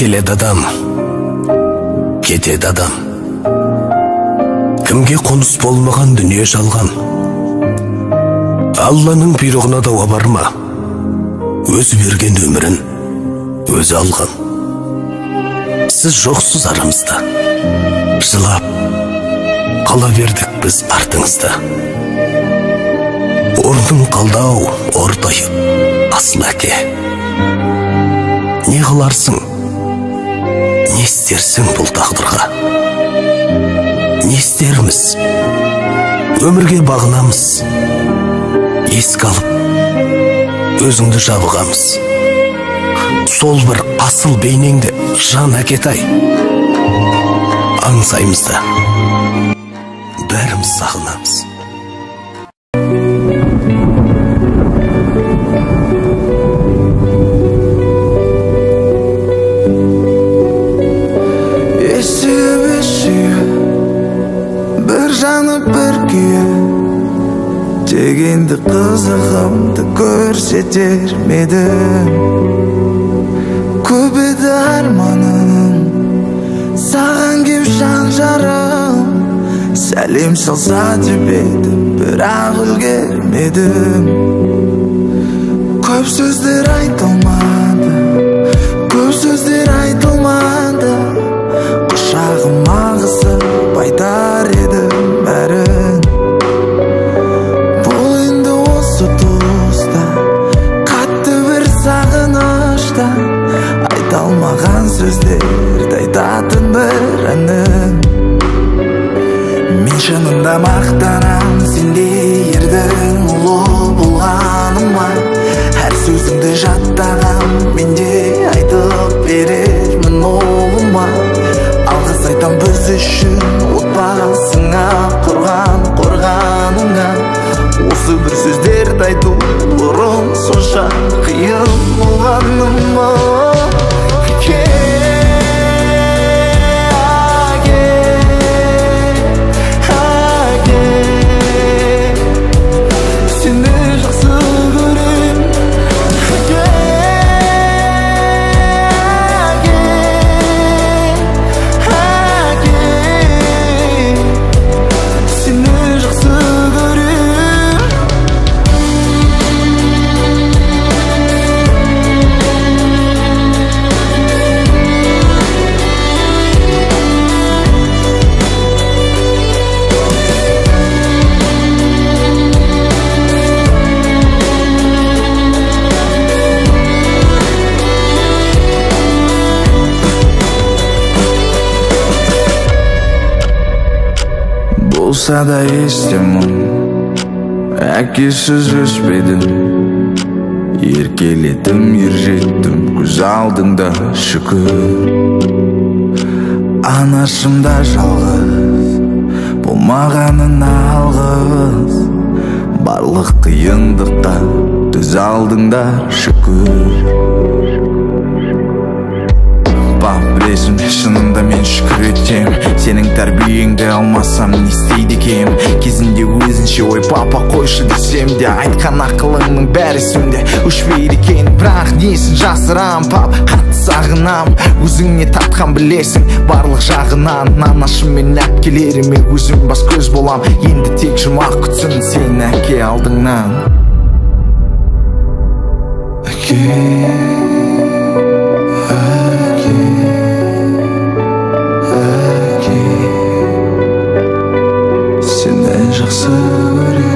келеді адам, кетеді адам. Кімге қоныс болмаған дүние жалған. Алланың бұйрығына дауа бар ма? Өзі берген өмірін өзі алған. Сіз жоқсыз арамызда, жылап қала бердік біз артыңызда. Орның қалдау, ортайып, асыл әке. Не қыларсың, не істерсің бұл тағдырға? Не істерміз, өмірге бағынамыз, еске алып, өзіңді жабығамыз. Сол бір асыл бейнеңді жан әкетай, аңсаймыз да, бәріміз сағынамыз. Дегенді қызығымды көрсетер медім. Көп еді арманым, саған кеп жан жарым. Сәлем салса деп едім, бірақ үлгермедім. Көп сөздер айтылмады, көп сөздер айтылмады. Құшағыма қысып айтар едім бәрін. Айталмаған сөздерді айтатын бір әнім. Мен шынында мақтанам сендей ердің ұлы болғаныма. Әр сөзіңді жаттағам, менде айтып берермін олыма. Алғыс айтам біз үшін отбасыңа, қорғаныңа. Осы бір сөздерді айту бұрын сонша қиын болғаныма. Болса да естемін, әкесіз өспедім. Еркелетім, ержеттім, көз алдыңда шүкір. Анашымда жалғыз, болмағанын алғыз. Барлық қиындыққа төз алдыңда шүкір. Білесің, шынында мен шүкір етем. Сенің тәрбиеңді алмасам не істейді екем? Кезінде өзінше ой папа қойшы десем де, айтқан ақылыңның бәрі сөмде өшпейді екен. Бірақ несін жасырам пап, қатты сағынам. Өзіңне тартқан білесің барлық жағынан. Анашым мен әпкелеріме өзім бас көз болам. Енді тек жұмақ күтсін сен әке алдыңнан. Жақсы көрем.